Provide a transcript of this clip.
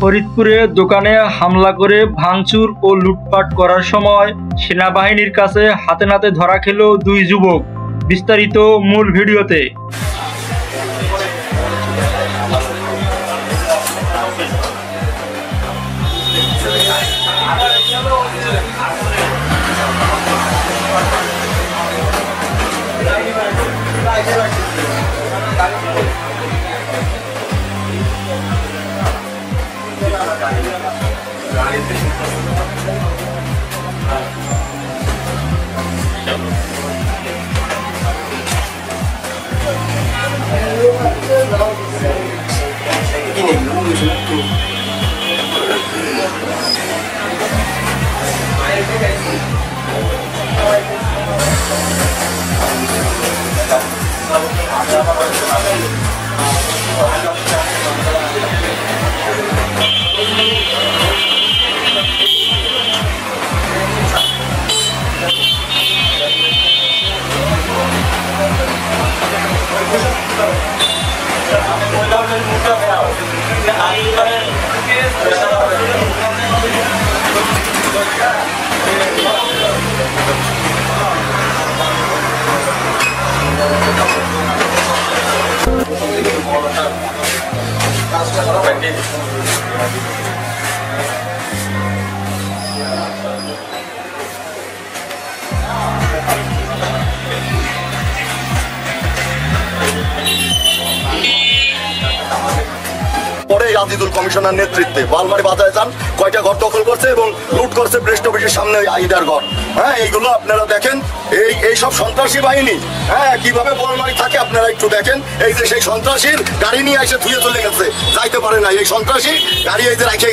ফরিদপুরে দোকানে হামলা করে ভাঙচুর ও লুটপাট করার সময় সেনাবাহিনীর কাছে হাতে নাতে ধরা খেল দুই যুবক। বিস্তারিত মূল ভিডিওতে। পরে আজিদুল কমিশনার নেতৃত্বে বালমারি বাজারে যান, কয়টা ঘর দখল করছে এবং লুট করছে প্রেস্ট অফিসের সামনে আইডার ঘর। এইগুলো আপনারা দেখেন, এই সব সন্ত্রাসী বাহিনী কিভাবে বালমারি থাকে আপনারা একটু দেখেন। এই যে সেই সন্ত্রাসীর গাড়ি নিয়ে এসে ধুয়ে চলে গেছে, যাইতে পারে না। এই সন্ত্রাসী গাড়ি এই যে রাখে